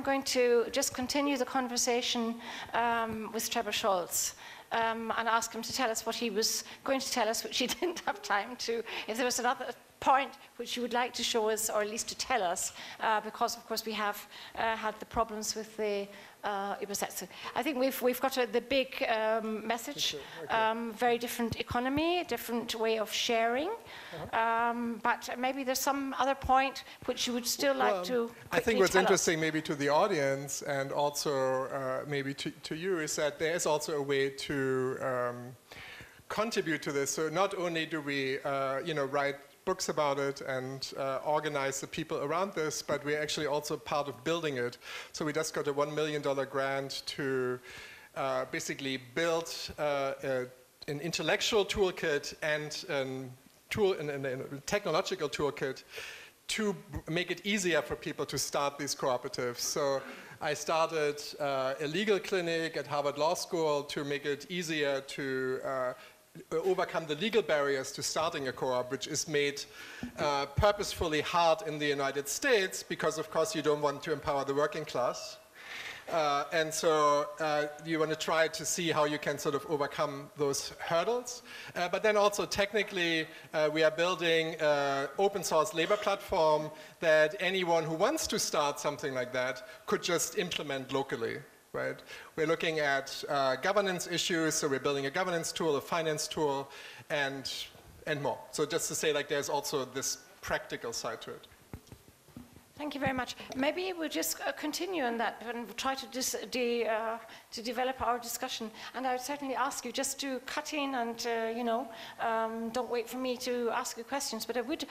going to just continue the conversation with Trevor Scholz and ask him to tell us what he was going to tell us, which he didn't have time to. If there was another point which you would like to show us, or at least to tell us, because of course we have had the problems with the Übersetzung. I think we've got the big message, very different economy, different way of sharing, but maybe there's some other point which you would still like to I think what's interesting maybe to the audience and also maybe to you is that there is also a way to contribute to this. So not only do we write books about it and organize the people around this, but we're actually also part of building it. So we just got a $1 million grant to basically build an intellectual toolkit and a technological toolkit to make it easier for people to start these cooperatives. So I started a legal clinic at Harvard Law School to make it easier to overcome the legal barriers to starting a co-op, which is made purposefully hard in the United States because, of course, you don't want to empower the working class. And so you want to try to see how you can sort of overcome those hurdles. But then also technically, we are building an open source labor platform that anyone who wants to start something like that could just implement locally. Right? We're looking at governance issues, so we're building a governance tool, a finance tool, and more. So just to say, like, there's also this practical side to it. Thank you very much. Maybe we'll just continue on that and try to develop our discussion. And I would certainly ask you just to cut in and, don't wait for me to ask you questions. But I would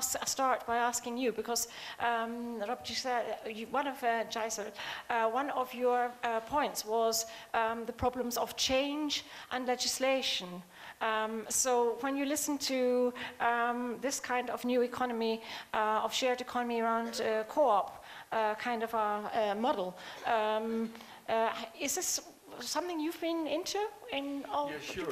start by asking you, because Rob Gijzel, one of your points was the problems of change and legislation. So when you listen to this kind of new economy, of shared economy around co-op kind of a model, is this something you've been into in all? Yeah, sure.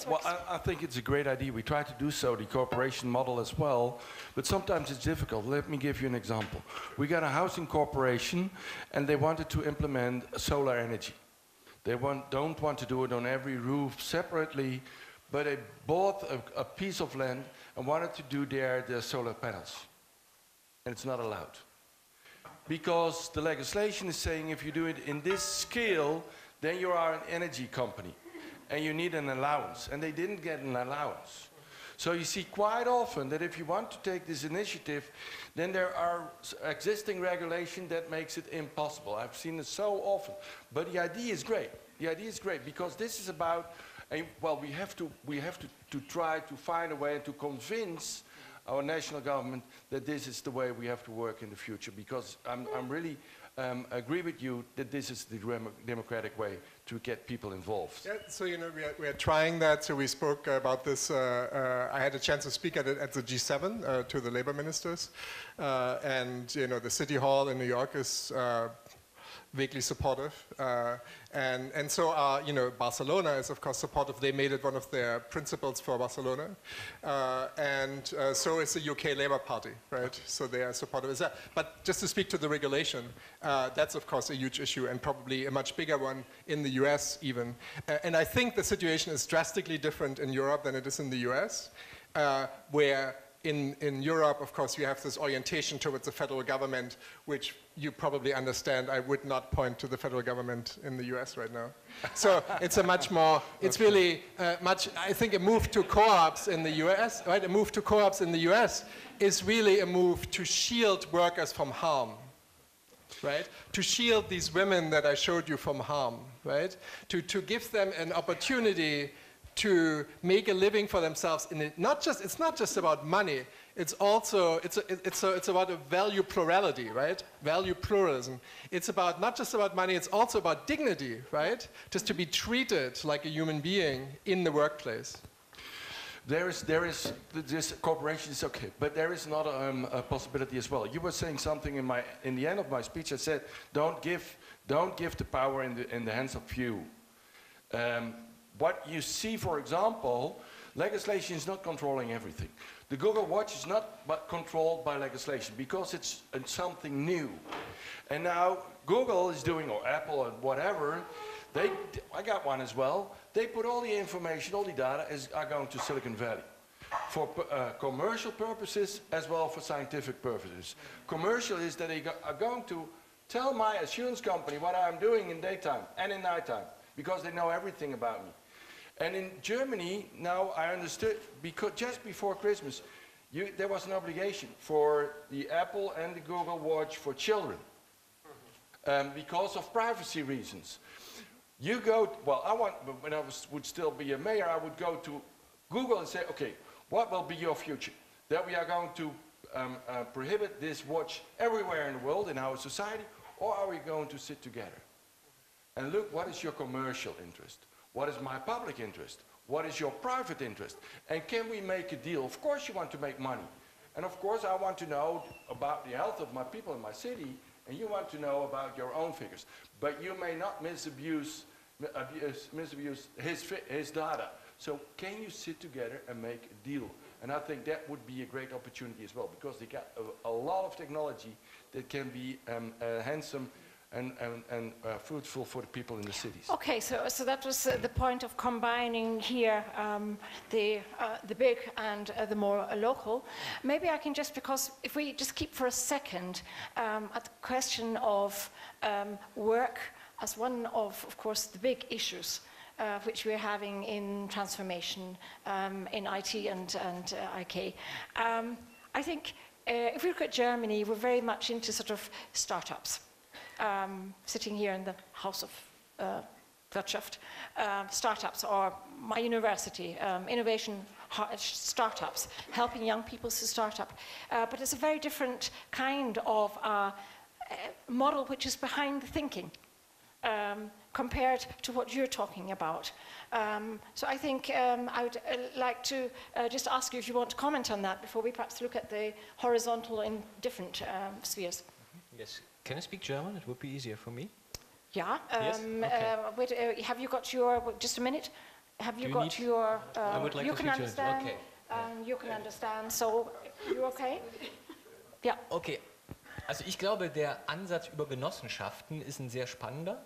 Well, I think it's a great idea. We try to do so, the cooperation model as well, but sometimes it's difficult. Let me give you an example. We got a housing corporation, and they wanted to implement solar energy. They don't want to do it on every roof separately, but they bought a piece of land and wanted to do there the solar panels. And it's not allowed. Because the legislation is saying if you do it in this scale, then you are an energy company. And you need an allowance. And they didn't get an allowance. So you see quite often that if you want to take this initiative, then there are existing regulation that makes it impossible. I've seen it so often. But the idea is great. The idea is great because this is about, well, we have to try to find a way to convince our national government that this is the way we have to work in the future, because I'm really agree with you that this is the democratic way to get people involved. Yeah, so we are trying that. So we spoke about this. I had a chance to speak at it at the G7 to the labor ministers, and the City Hall in New York is vaguely supportive, and so Barcelona is of course supportive. They made it one of their principles for Barcelona, and so is the UK Labour Party, right? So they are supportive of that. But just to speak to the regulation, that's of course a huge issue and probably a much bigger one in the US even. And I think the situation is drastically different in Europe than it is in the US, where in Europe, of course, you have this orientation towards the federal government, which you probably understand. I would not point to the federal government in the US right now. So it's a much more, it's really I think a move to co-ops in the US, right? A move to co-ops in the US is really a move to shield workers from harm, right? To shield these women that I showed you from harm, right? To give them an opportunity to make a living for themselves. It's not just about money. It's also it's about a value plurality, right? Value pluralism. It's about not just about money. It's also about dignity, right? Just to be treated like a human being in the workplace. There is this cooperation is okay, but there is another possibility as well. You were saying something in the end of my speech. I said, don't give the power in the hands of few. What you see, for example, Legislation is not controlling everything. The Google Watch is not but controlled by legislation because it's something new. And now Google is doing, or Apple or whatever, I got one as well, they put all the information, all the data are going to Silicon Valley. For commercial purposes as well for scientific purposes. Commercial is that they are going to tell my assurance company what I'm doing in daytime and in nighttime because they know everything about me. And in Germany, now I understood, because just before Christmas, there was an obligation for the Apple and the Google Watch for children because of privacy reasons. You go, when I would still be a mayor, I would go to Google and say, okay, what will be your future? That we are going to prohibit this watch everywhere in the world, in our society, or are we going to sit together? And look, what is your commercial interest? What is my public interest? What is your private interest? And can we make a deal? Of course you want to make money. And of course I want to know about the health of my people in my city, and you want to know about your own figures. But you may not misabuse his data. So can you sit together and make a deal? And I think that would be a great opportunity as well, because they got a lot of technology that can be handsome and fruitful for the people in the cities. Okay, so that was the point of combining here the big and the more local. Maybe I can just, because if we just keep for a second at the question of work as one of course, the big issues which we're having in transformation in IT and IK. I think if we look at Germany, we're very much into sort of startups. Sitting here in the House of Wirtschaft, startups, or my university, innovation startups, helping young people to start up. But it's a very different kind of model which is behind the thinking compared to what you're talking about. So I think I would like to just ask you if you want to comment on that before we perhaps look at the horizontal in different spheres. Yes. Can I speak German? It would be easier for me. Yeah. Yes? Okay. Wait, have you got your, just a minute? Have you got your, I would like you to can speak understand, German. you can understand, so you okay? Ja. Okay, also ich glaube, der Ansatz über Genossenschaften ist ein sehr spannender.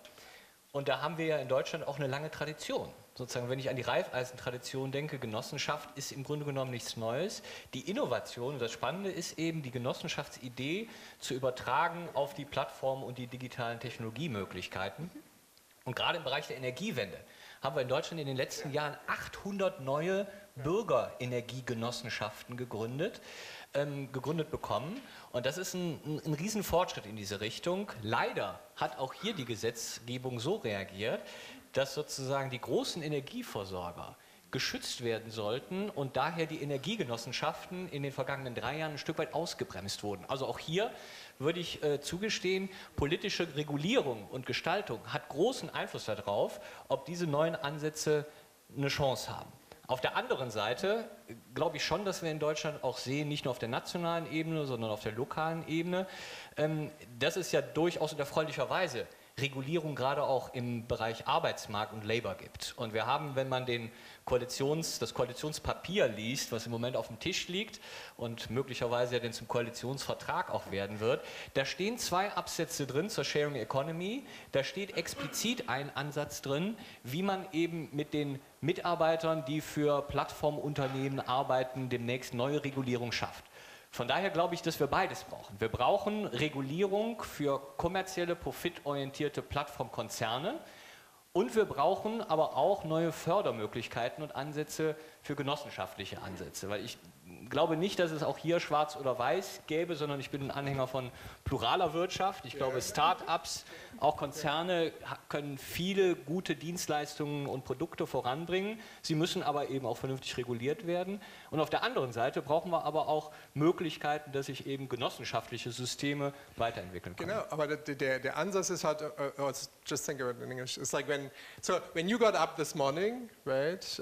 Und da haben wir ja in Deutschland auch eine lange Tradition. Sozusagen, wenn ich an die Raiffeisen-Tradition denke, Genossenschaft ist im Grunde genommen nichts Neues. Die Innovation, und das Spannende ist eben, die Genossenschaftsidee zu übertragen auf die Plattformen und die digitalen Technologiemöglichkeiten. Und gerade im Bereich der Energiewende haben wir in Deutschland in den letzten Jahren 800 neue Bürgerenergiegenossenschaften gegründet bekommen. Und das ist ein Riesenfortschritt in diese Richtung. Leider hat auch hier die Gesetzgebung so reagiert, dass sozusagen die großen Energieversorger geschützt werden sollten und daher die Energiegenossenschaften in den vergangenen 3 Jahren ein Stück weit ausgebremst wurden. Also auch hier würde ich zugestehen, politische Regulierung und Gestaltung hat großen Einfluss darauf, ob diese neuen Ansätze eine Chance haben. Auf der anderen Seite glaube ich schon, dass wir in Deutschland auch sehen, nicht nur auf der nationalen Ebene, sondern auf der lokalen Ebene, dass es ja durchaus und erfreulicherweise Regulierung gerade auch im Bereich Arbeitsmarkt und Labor gibt. Und wir haben, wenn man das Koalitionspapier liest, was im Moment auf dem Tisch liegt und möglicherweise ja dann zum Koalitionsvertrag auch werden wird, da stehen 2 Absätze drin zur Sharing Economy. Da steht explizit ein Ansatz drin, wie man eben mit den Mitarbeitern, die für Plattformunternehmen arbeiten, demnächst neue Regulierung schafft. Von daher glaube ich, dass wir beides brauchen. Wir brauchen Regulierung für kommerzielle, profitorientierte Plattformkonzerne und wir brauchen aber auch neue Fördermöglichkeiten und Ansätze für genossenschaftliche Ansätze. Weil ich glaube nicht, dass es auch hier schwarz oder weiß gäbe, sondern ich bin ein Anhänger von pluraler Wirtschaft. Ich glaube, Start-ups, auch Konzerne können viele gute Dienstleistungen und Produkte voranbringen. Sie müssen aber eben auch vernünftig reguliert werden. Und auf der anderen Seite brauchen wir aber auch Möglichkeiten, dass sich eben genossenschaftliche Systeme weiterentwickeln können. Genau, aber der Ansatz ist halt, just think of it in English, it's like when you got up this morning, right,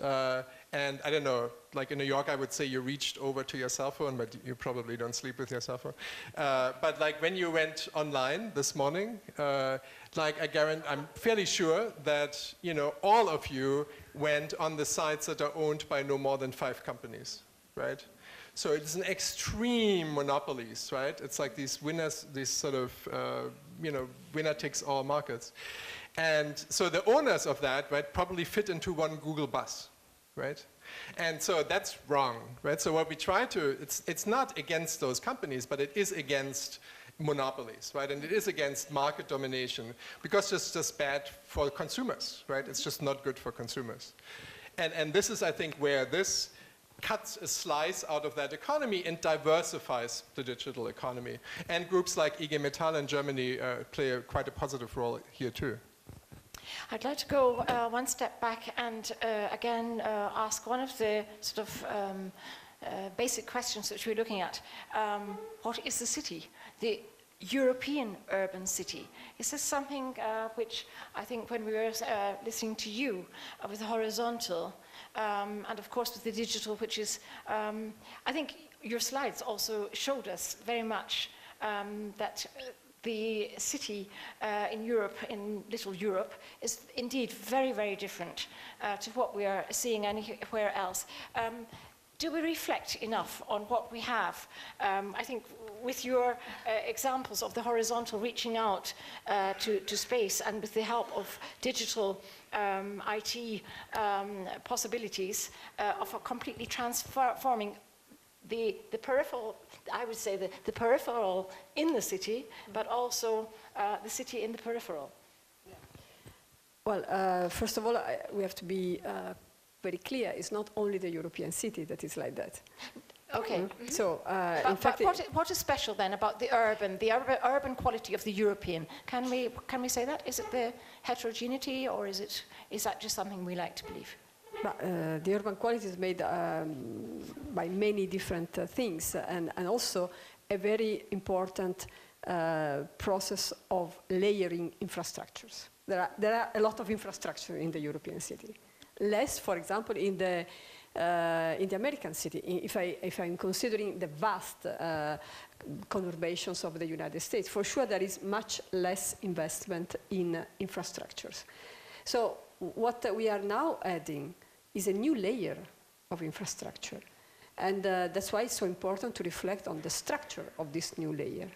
And I don't know, like in New York, I would say you reached over to your cell phone, but you probably don't sleep with your cell phone. But like when you went online this morning, like I'm fairly sure that, you know, all of you went on the sites that are owned by no more than 5 companies, right? So it's an extreme monopolies, right? It's like these winners, these sort of, you know, winner takes all markets. And so the owners of that, right, probably fit into one Google bus, right? And so that's wrong, right? So what we try to, it's not against those companies, but it is against monopolies, right? And it is against market domination because it's just bad for consumers, right? It's just not good for consumers. And this is, I think, where this cuts a slice out of that economy and diversifies the digital economy. And groups like IG Metall in Germany play quite a positive role here too. I'd like to go one step back and again ask one of the sort of basic questions that we're looking at. What is the city? The European urban city. Is this something which I think when we were listening to you with the horizontal and of course with the digital, which is, I think your slides also showed us very much that the city in Europe, in little Europe, is indeed very, very different to what we are seeing anywhere else. Do we reflect enough on what we have? I think with your examples of the horizontal reaching out to space and with the help of digital IT possibilities of a completely transforming the peripheral, I would say the peripheral in the city, but also the city in the peripheral. Well, first of all, we have to be very clear. It's not only the European city that is like that. Okay. Mm-hmm. So, in fact, what is special then about the urban quality of the European? Can we say that? Is it the heterogeneity, or is that just something we like to believe? The urban quality is made by many different things, and also a very important process of layering infrastructures. There are a lot of infrastructure in the European city. Less, for example, in the American city. If I'm considering the vast conurbations of the United States, for sure there is much less investment in infrastructures. So what we are now adding is a new layer of infrastructure. And that's why it's so important to reflect on the structure of this new layer.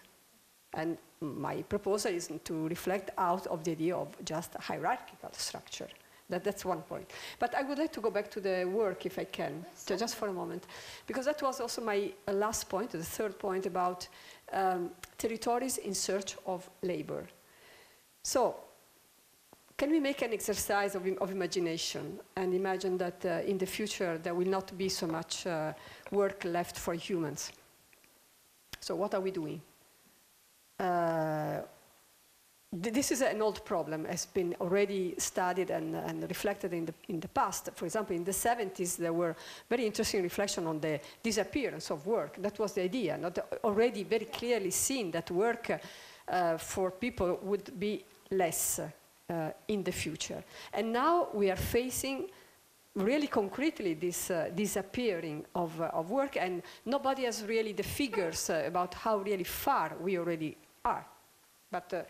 And my proposal is to reflect out of the idea of just a hierarchical structure. That's one point. But I would like to go back to the work, if I can, just for a moment. Because that was also my last point, the third point about territories in search of labor. So, can we make an exercise of imagination and imagine that in the future there will not be so much work left for humans? So what are we doing? This is an old problem, has been already studied and reflected in the past. For example, in the 70s, there were very interesting reflection on the disappearance of work. That was the idea, not already very clearly seen that work for people would be less in the future. And now we are facing really concretely this disappearing of work, and nobody has really the figures about how really far we already are. But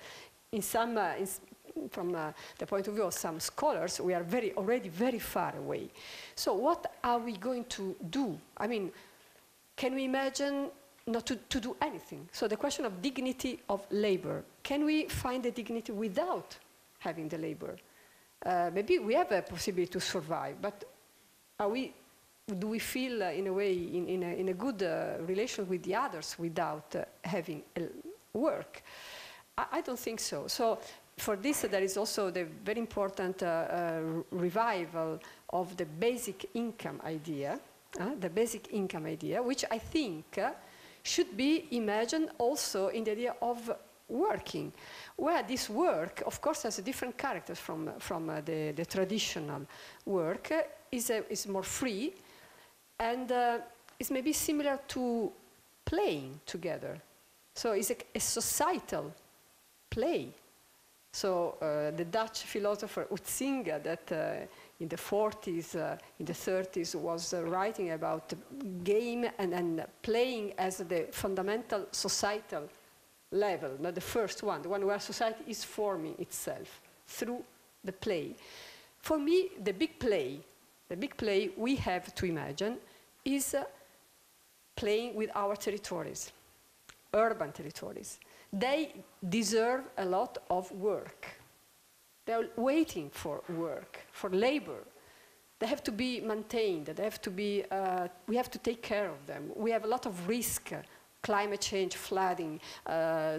from the point of view of some scholars, we are already very far away. So what are we going to do? I mean, can we imagine not to do anything? So the question of dignity of labor, can we find the dignity without having the labor? Maybe we have a possibility to survive, but do we feel in a way in a good relation with the others without having work? I don't think so. So for this, there is also the very important revival of the basic income idea, which I think should be imagined also in the idea of working, where this work, of course, has a different character from the traditional work, is more free, and is maybe similar to playing together. So it's a societal play. So the Dutch philosopher Huizinga, that in the 40s, in the 30s, was writing about the game and playing as the fundamental societal level, not the first one, the one where society is forming itself through the play. For me, the big play we have to imagine is playing with our territories, urban territories. They deserve a lot of work. They're waiting for work, for labor. They have to be maintained. They have to be, we have to take care of them. We have a lot of risk, climate change, flooding,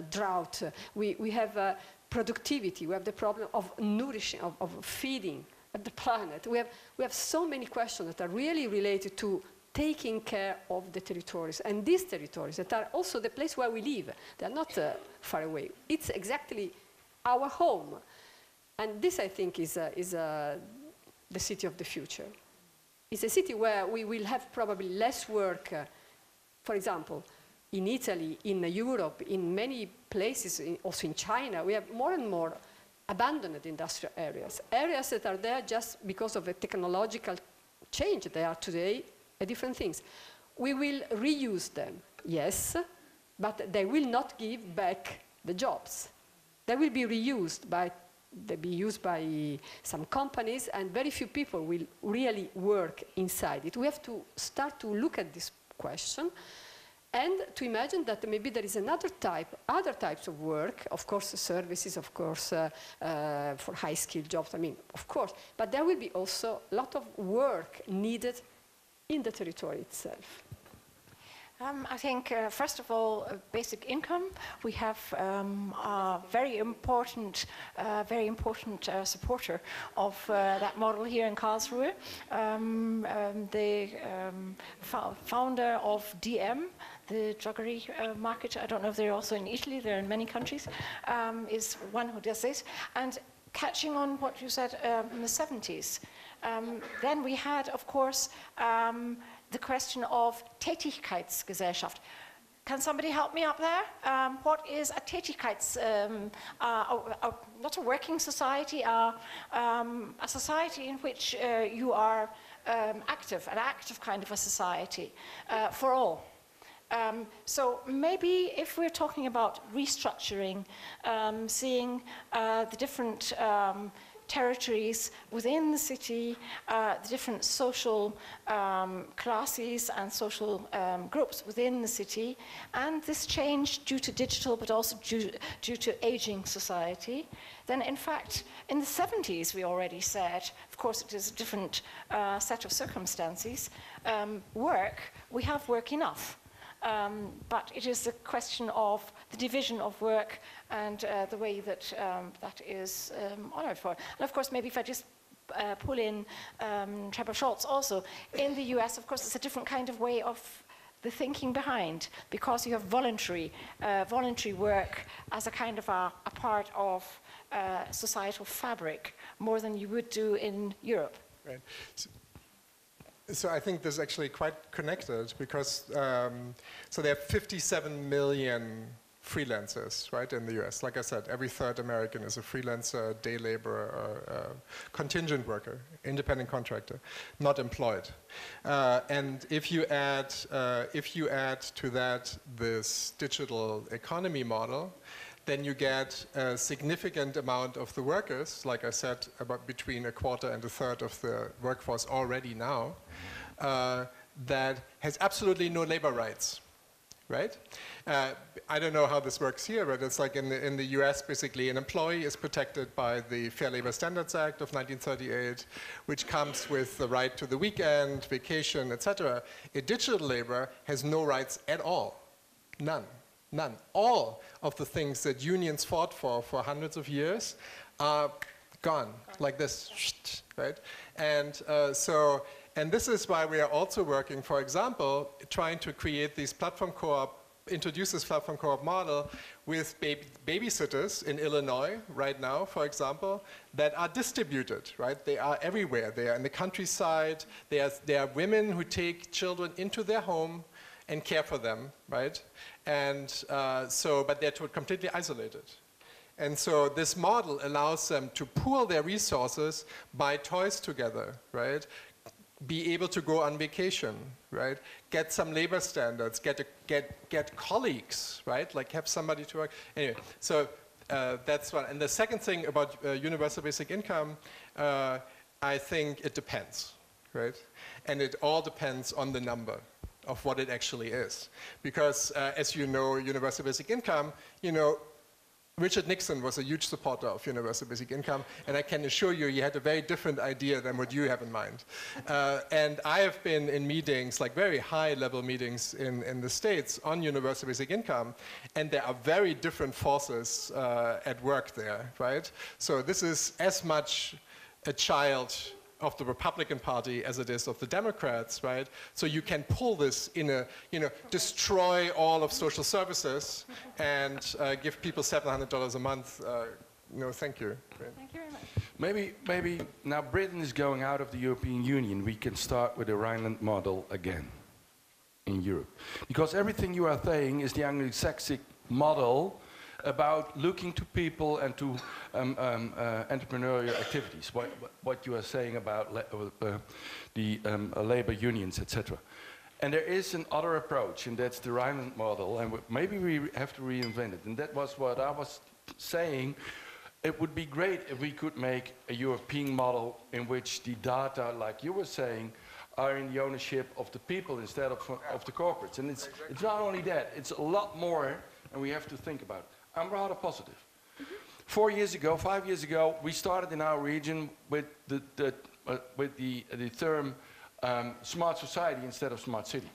drought. We have productivity. We have the problem of nourishing, of feeding the planet. We have so many questions that are really related to taking care of the territories. And these territories that are also the place where we live, they're not far away. It's exactly our home. And this, I think, is the city of the future. It's a city where we will have probably less work. For example, in Italy, in Europe, in many places, also in China, we have more and more abandoned industrial areas. Areas that are there just because of a technological change. They are today different things. We will reuse them, yes, but they will not give back the jobs. They will be reused by some companies, and very few people will really work inside it. We have to start to look at this question and to imagine that maybe there is other types of work, of course services, of course for high-skilled jobs, I mean, of course, but there will be also a lot of work needed in the territory itself. I think, first of all, basic income. We have a very important supporter of that model here in Karlsruhe. The founder of DM, the druggery market, I don't know if they're also in Italy, they're in many countries, is one who does this. And catching on what you said in the 70s, then we had, of course, the question of Tätigkeitsgesellschaft. Can somebody help me up there? What is a Tätigkeits, not a working society, a society in which you are active, an active kind of a society for all. So maybe if we're talking about restructuring, seeing the different territories within the city, the different social classes and social groups within the city, and this change due to digital but also due to aging society, then in fact in the 70s we already said, of course it is a different set of circumstances, we have work enough. But it is a question of the division of work and the way that that is honored for. And of course, maybe if I just pull in Trevor Schultz also, in the US, of course, it's a different kind of way of the thinking behind, because you have voluntary work as a kind of a part of societal fabric, more than you would do in Europe. Right. So I think this is actually quite connected, because so there are 57 million freelancers, right, in the US. Like I said, every third American is a freelancer, day laborer, or contingent worker, independent contractor, not employed. And if you add to that this digital economy model, then you get a significant amount of the workers, like I said, about between a quarter and a third of the workforce already now, that has absolutely no labor rights, right? I don't know how this works here, but it's like in the US, basically, an employee is protected by the Fair Labor Standards Act of 1938, which comes with the right to the weekend, vacation, etc. A digital labor has no rights at all, none. None. All of the things that unions fought for hundreds of years are gone, like this, right? And and this is why we are also working, for example, trying to create these platform co-op, introduce this platform co-op model with babysitters in Illinois right now, for example, that are distributed, right? They are everywhere. They are in the countryside. They are women who take children into their home and care for them, right? And but they're completely isolated. And so this model allows them to pool their resources, buy toys together, right? Be able to go on vacation, right? Get some labor standards, get colleagues, right? Like have somebody to work. Anyway, so that's one. And the second thing about universal basic income, I think it depends, right? And it all depends on the number of what it actually is. Because as you know, universal basic income, you know, Richard Nixon was a huge supporter of universal basic income, and I can assure you he had a very different idea than what you have in mind. And I have been in meetings, like very high-level meetings in the States on universal basic income, and there are very different forces at work there, right? So this is as much a child of the Republican Party as it is of the Democrats, right? So you can pull this in a, you know, destroy all of social services and give people $700 a month. No, thank you. Thank you very much. Maybe now Britain is going out of the European Union, we can start with the Rhineland model again in Europe. Because everything you are saying is the Anglo-Saxon model about looking to people and to entrepreneurial activities, what you are saying about the labor unions, etc. And there is another approach, and that's the Rhineland model, and maybe we have to reinvent it. And that was what I was saying. It would be great if we could make a European model in which the data, like you were saying, are in the ownership of the people instead of the corporates. And it's not only that, it's a lot more, and we have to think about it. I'm rather positive. 4 years ago, 5 years ago, we started in our region with the term smart society instead of smart city.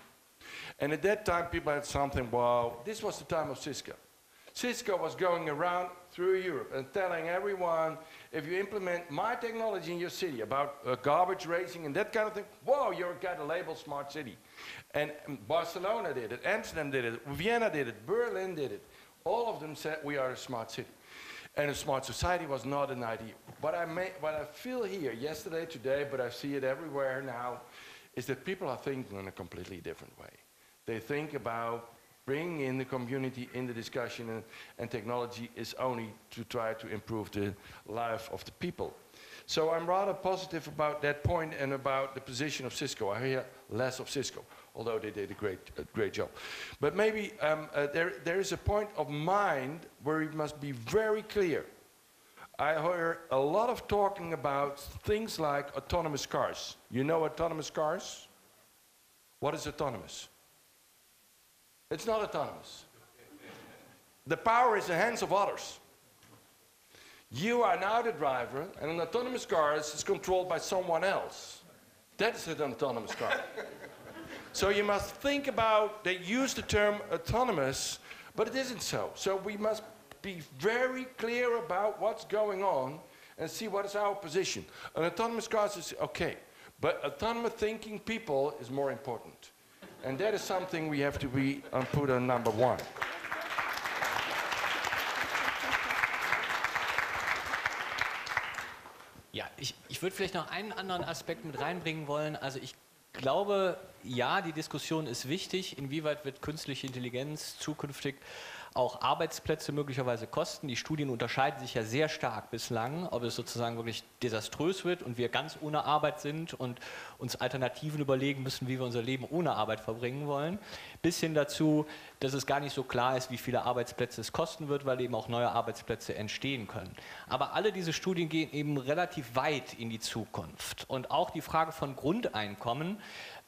And at that time, people had something, wow, this was the time of Cisco. Cisco was going around through Europe and telling everyone, if you implement my technology in your city about garbage raising and that kind of thing, whoa, you've got a label smart city. And Barcelona did it, Amsterdam did it, Vienna did it, Berlin did it. All of them said we are a smart city. And a smart society was not an idea. What I feel here yesterday, today, but I see it everywhere now, is that people are thinking in a completely different way. They think about bringing in the community in the discussion, and technology is only to try to improve the life of the people. So I'm rather positive about that point and about the position of Cisco. I hear less of Cisco, although they did a great job. But maybe there is a point of mind where we must be very clear. I hear a lot of talking about things like autonomous cars. You know autonomous cars? What is autonomous? It's not autonomous. The power is in the hands of others. You are now the driver, and an autonomous car is controlled by someone else. That is an autonomous car. So you must think about, they use the term autonomous, but it isn't so. So we must be very clear about what's going on and see what is our position. An autonomous car is okay, but autonomous thinking people is more important. And that is something we have to be put on number one. Ja, ich würde vielleicht noch einen anderen Aspekt mit reinbringen wollen. Also ich glaube, ja, die Diskussion ist wichtig. Inwieweit wird künstliche Intelligenz zukünftig auch Arbeitsplätze möglicherweise kosten? Die Studien unterscheiden sich ja sehr stark bislang, ob es sozusagen wirklich desaströs wird und wir ganz ohne Arbeit sind und uns Alternativen überlegen müssen, wie wir unser Leben ohne Arbeit verbringen wollen, bis hin dazu, dass es gar nicht so klar ist, wie viele Arbeitsplätze es kosten wird, weil eben auch neue Arbeitsplätze entstehen können. Aber alle diese Studien gehen eben relativ weit in die Zukunft. Und auch die Frage von Grundeinkommen,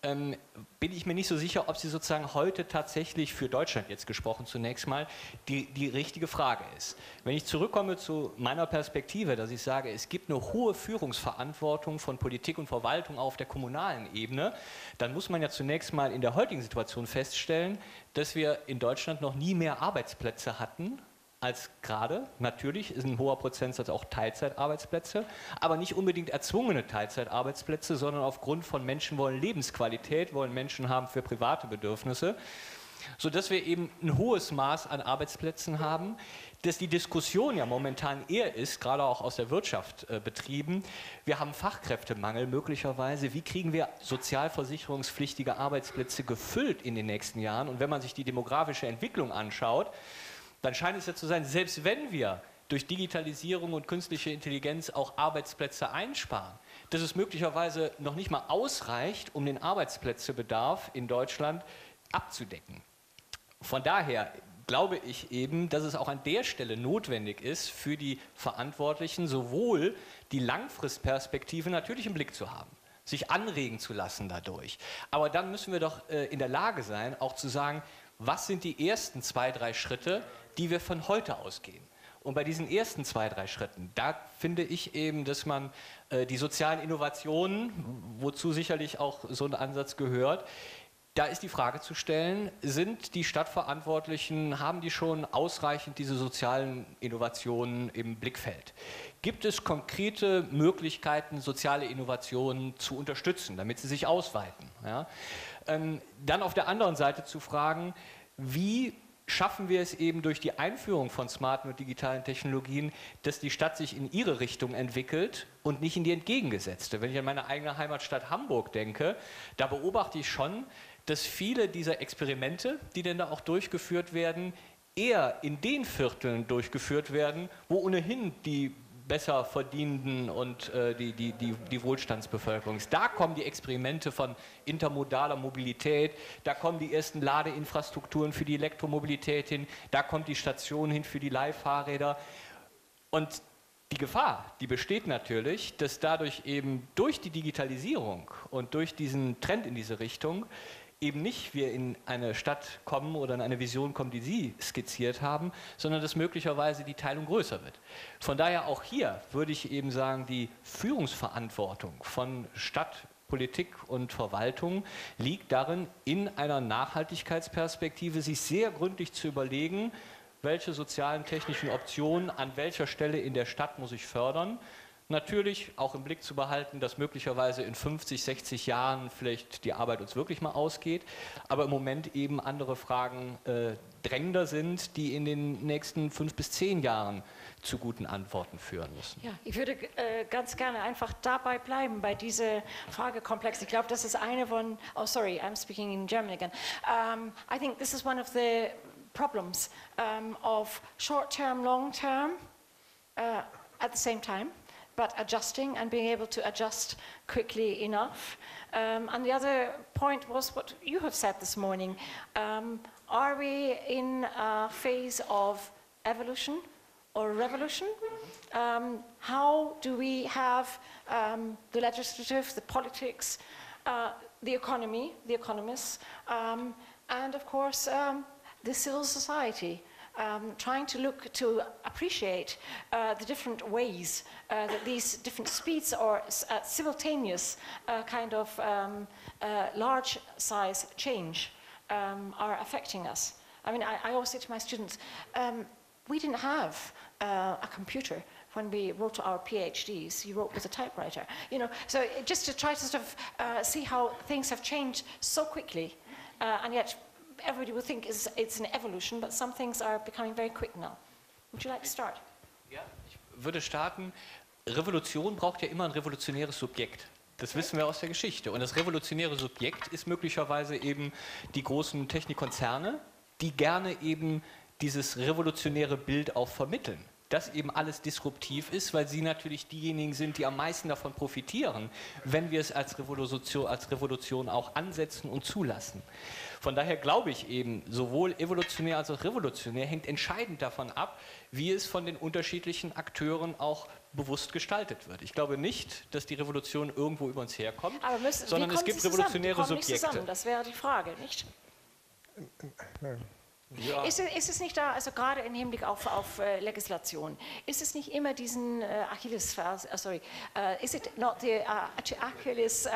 bin ich mir nicht so sicher, ob sie sozusagen heute tatsächlich für Deutschland jetzt gesprochen zunächst mal die richtige Frage ist. Wenn ich zurückkomme zu meiner Perspektive, dass ich sage, es gibt eine hohe Führungsverantwortung von Politik und Verwaltung auf der kommunalen Ebene, dann muss man ja zunächst mal in der heutigen Situation feststellen, dass wir in Deutschland noch nie mehr Arbeitsplätze hatten als gerade. Natürlich ist ein hoher Prozentsatz auch Teilzeitarbeitsplätze, aber nicht unbedingt erzwungene Teilzeitarbeitsplätze, sondern aufgrund von Menschen wollen Lebensqualität, wollen Menschen haben für private Bedürfnisse, sodass wir eben ein hohes Maß an Arbeitsplätzen haben, dass die Diskussion ja momentan eher ist, gerade auch aus der Wirtschaft betrieben, wir haben Fachkräftemangel möglicherweise, wie kriegen wir sozialversicherungspflichtige Arbeitsplätze gefüllt in den nächsten Jahren? Und wenn man sich die demografische Entwicklung anschaut, dann scheint es ja zu sein, selbst wenn wir durch Digitalisierung und künstliche Intelligenz auch Arbeitsplätze einsparen, dass es möglicherweise noch nicht mal ausreicht, um den Arbeitsplätzebedarf in Deutschland abzudecken. Von daher glaube ich eben, dass es auch an der Stelle notwendig ist, für die Verantwortlichen sowohl die Langfristperspektive natürlich im Blick zu haben, sich anregen zu lassen dadurch. Aber dann müssen wir doch in der Lage sein, auch zu sagen, was sind die ersten 2, 3 Schritte, die wir von heute ausgehen. Und bei diesen ersten 2, 3 Schritten, da finde ich eben, dass man die sozialen Innovationen, wozu sicherlich auch so ein Ansatz gehört, da ist die Frage zu stellen, sind die Stadtverantwortlichen, haben die schon ausreichend diese sozialen Innovationen im Blickfeld? Gibt es konkrete Möglichkeiten, soziale Innovationen zu unterstützen, damit sie sich ausweiten? Ja? Dann auf der anderen Seite zu fragen, wie schaffen wir es eben durch die Einführung von smarten und digitalen Technologien, dass die Stadt sich in ihre Richtung entwickelt und nicht in die entgegengesetzte. Wenn ich an meine eigene Heimatstadt Hamburg denke, da beobachte ich schon, dass viele dieser Experimente, die denn da auch durchgeführt werden, eher in den Vierteln durchgeführt werden, wo ohnehin die besser verdienenden und die Wohlstandsbevölkerung ist. Da kommen die Experimente von intermodaler Mobilität, da kommen die ersten Ladeinfrastrukturen für die Elektromobilität hin, da kommt die Station hin für die Leihfahrräder. Und die Gefahr, die besteht natürlich, dass dadurch eben durch die Digitalisierung und durch diesen Trend in diese Richtung eben nicht wir in eine Stadt kommen oder in eine Vision kommen, die Sie skizziert haben, sondern dass möglicherweise die Teilung größer wird. Von daher auch hier würde ich eben sagen, die Führungsverantwortung von Stadt, Politik und Verwaltung liegt darin, in einer Nachhaltigkeitsperspektive sich sehr gründlich zu überlegen, welche sozialen, technischen Optionen an welcher Stelle in der Stadt muss ich fördern. Natürlich auch im Blick zu behalten, dass möglicherweise in 50, 60 Jahren vielleicht die Arbeit uns wirklich mal ausgeht, aber im Moment eben andere Fragen drängender sind, die in den nächsten 5 bis 10 Jahren zu guten Antworten führen müssen. Ja, ich würde ganz gerne einfach dabei bleiben, bei dieser Fragekomplex. Ich glaube, das ist eine von, oh sorry, I'm speaking in German again. I think this is one of the problems of short-term, long-term at the same time. But adjusting and being able to adjust quickly enough. And the other point was what you have said this morning. Are we in a phase of evolution or revolution? How do we have the legislative, the politics, the economy, the economists, and of course the civil society? Trying to look to appreciate the different ways that these different speeds or simultaneous kind of large size change are affecting us. I mean, I always say to my students, we didn't have a computer when we wrote our PhDs. You wrote with a typewriter, you know. So just to try to sort of see how things have changed so quickly, and yet everybody will think it's an evolution, but some things are becoming very quick now. Would you like to start? Ja, ich würde starten. Revolution braucht ja immer ein revolutionäres Subjekt. Das wissen wir aus der Geschichte. Und das revolutionäre Subjekt ist möglicherweise eben die großen Technikkonzerne, die gerne eben dieses revolutionäre Bild auch vermitteln. Dass eben alles disruptiv ist, weil sie natürlich diejenigen sind, die am meisten davon profitieren, wenn wir es als Revolution auch ansetzen und zulassen. Von daher glaube ich eben, sowohl evolutionär als auch revolutionär hängt entscheidend davon ab, wie es von den unterschiedlichen Akteuren auch bewusst gestaltet wird. Ich glaube nicht, dass die Revolution irgendwo über uns herkommt, sondern es gibt revolutionäre Subjekte. Das wäre die Frage, nicht? Ja. Ist es nicht da, also gerade im Hinblick auf Legislation, ist es nicht immer diesen Achilles, is it not the Achilles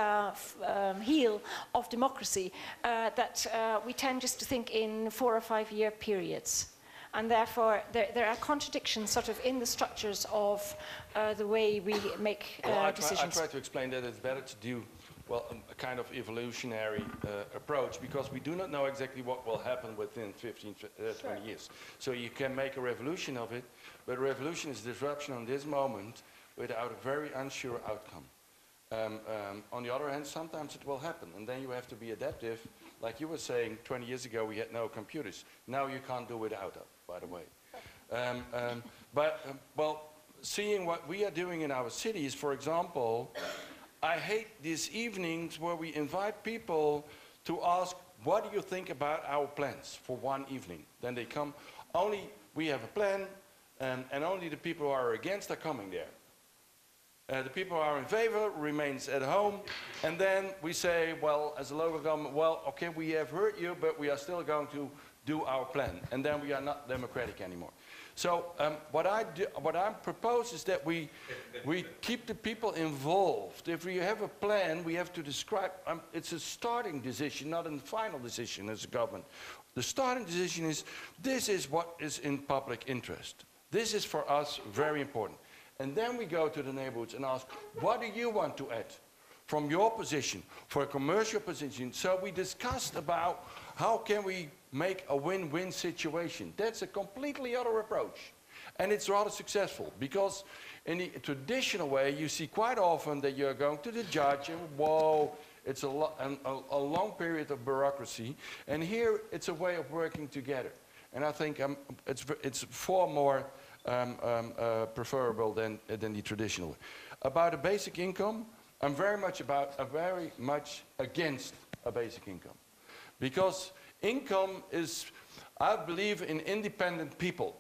heel of democracy that we tend just to think in 4 or 5 year periods? And therefore, there are contradictions sort of in the structures of the way we make decisions. I try to explain that it's better to do a kind of evolutionary approach, because we do not know exactly what will happen within 15, 20 years. So you can make a revolution of it, but a revolution is disruption on this moment without a very unsure outcome. On the other hand, sometimes it will happen, and then you have to be adaptive. Like you were saying, 20 years ago we had no computers. Now you can't do without them, by the way. Well, seeing what we are doing in our cities, for example, I hate these evenings where we invite people to ask, what do you think about our plans for one evening? Then they come, only we have a plan, and only the people who are against are coming there. The people who are in favor remains at home, and then we say, well, as a local government, well, okay, we have heard you, but we are still going to do our plan, and then we are not democratic anymore. So what I propose is that we keep the people involved. If we have a plan, we have to describe, it's a starting decision, not a final decision as a government. The starting decision is, this is what is in public interest. This is for us very important. And then we go to the neighborhoods and ask, what do you want to add from your position, for a commercial position? So we discussed about how can we make a win-win situation. That's a completely other approach. And it's rather successful, because in the traditional way, you see quite often that you're going to the judge and whoa, it's a long period of bureaucracy. And here, it's a way of working together. And I think it's far more preferable than the traditional way. About a basic income, I'm very much against a basic income. Because income is, I believe in independent people.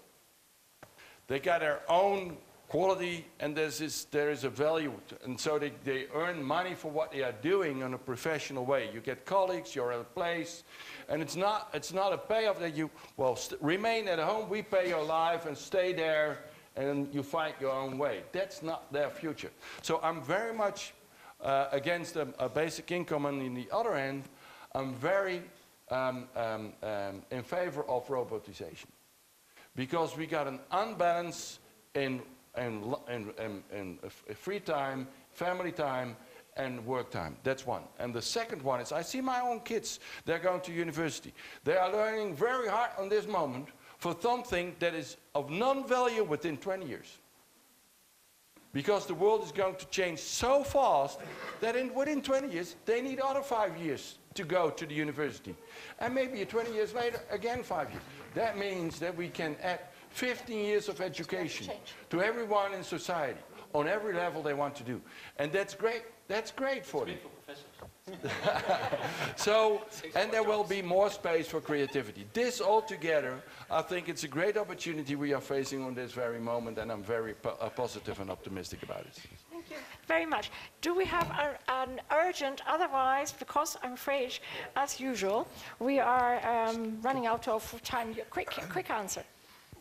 They got their own quality, and there is a value, and so they earn money for what they are doing in a professional way. You get colleagues, you're at a place, and it's not a payoff that you, well, remain at home, we pay your life, and stay there, and you find your own way. That's not their future. So I'm very much against a basic income, and on the other hand, I'm very in favor of robotization, because we got an unbalance in free time, family time, and work time. That's one. And the second one is, I see my own kids, they're going to university. They are learning very hard on this moment for something that is of non-value within 20 years. Because the world is going to change so fast that within 20 years, they need other 5 years to go to the university. And maybe 20 years later, again 5 years. That means that we can add 15 years of education to everyone in society, on every level they want to do. And that's great. That's great for them. So, and there will be more space for creativity. This all together, I think it's a great opportunity we are facing on this very moment, and I'm very positive and optimistic about it. Thank you very much. Do we have an urgent, otherwise, because I'm afraid, as usual, we are running out of time. Quick answer.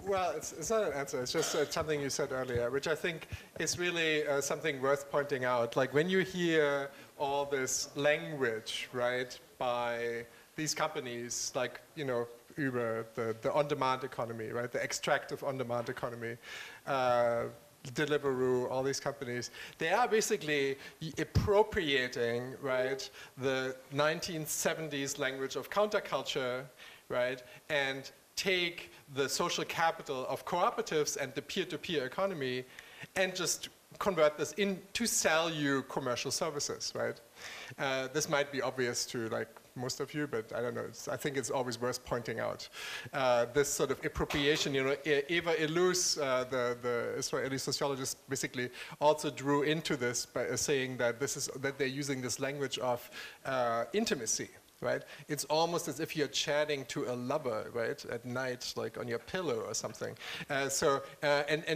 Well, it's not an answer. It's just something you said earlier, which I think is really something worth pointing out. Like when you hear all this language, right, by these companies, like, you know, Uber, the on-demand economy, right, the extractive on-demand economy, Deliveroo, all these companies, they are basically appropriating, right, the 1970s language of counterculture, right, and take the social capital of cooperatives and the peer-to-peer economy and just convert this to sell you commercial services, right? This might be obvious to like most of you, but I don't know. I think it's always worth pointing out. This sort of appropriation, you know, Eva Illouz, the Israeli sociologist, basically also drew into this by saying that that they're using this language of intimacy. Right? It's almost as if you're chatting to a lover, right, at night, like on your pillow or something. And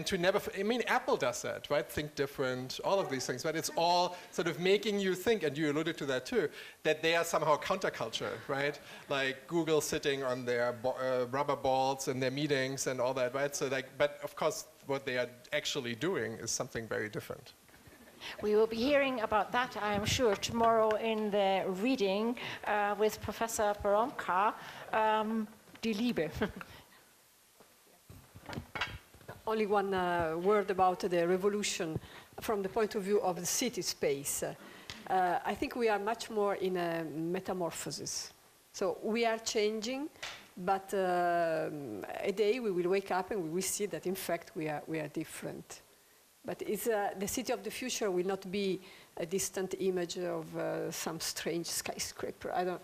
to never, I mean, Apple does that, right? Think different, all of these things, but it's all sort of making you think, and you alluded to that too, that they are somehow counterculture, right? Like Google sitting on their rubber balls in their meetings and all that, right? So like, but of course, what they are actually doing is something very different. We will be hearing about that, I am sure, tomorrow in the reading with Professor Poromka, Die Liebe. Only one word about the revolution from the point of view of the city space. I think we are much more in a metamorphosis. So we are changing, but a day we will wake up and we will see that in fact we are different. But the city of the future will not be a distant image of some strange skyscraper.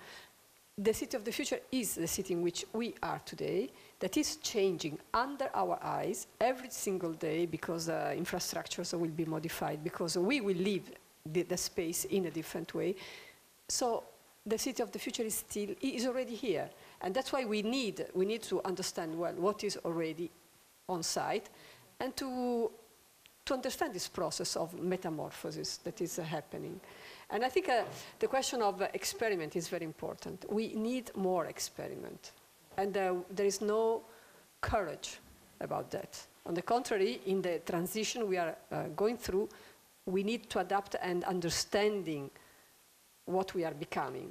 the city of the future is the city in which we are today, that is changing under our eyes every single day because infrastructures will be modified, because we will leave the space in a different way. So the city of the future is already here. And that's why we need to understand well what is already on site and to understand this process of metamorphosis that is happening. And I think the question of experiment is very important. We need more experiment. And there is no courage about that. On the contrary, in the transition we are going through, we need to adapt and understanding what we are becoming.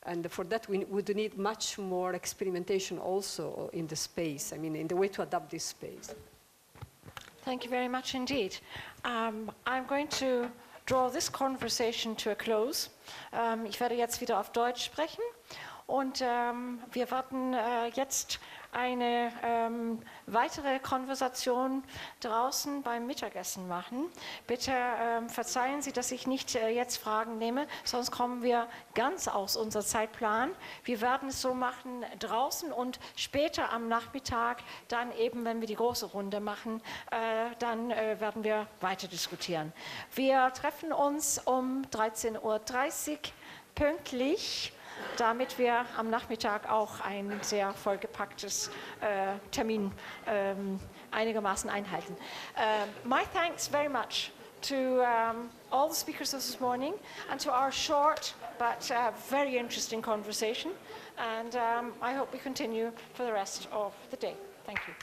And for that, we would need much more experimentation also in the space, I mean, in the way to adapt this space. Thank you very much indeed. I'm going to draw this conversation to a close. Ich werde jetzt wieder auf Deutsch sprechen und wir werden jetzt eine weitere Konversation draußen beim Mittagessen machen. Bitte verzeihen Sie, dass ich nicht jetzt Fragen nehme, sonst kommen wir ganz aus unserem Zeitplan. Wir werden es so machen draußen und später am Nachmittag, dann eben, wenn wir die große Runde machen, dann werden wir weiter diskutieren. Wir treffen uns um 13:30 Uhr pünktlich, damit wir am Nachmittag auch ein sehr vollgepacktes Termin einigermaßen einhalten. My thanks very much to all the speakers this morning and to our short but very interesting conversation. And I hope we continue for the rest of the day. Thank you.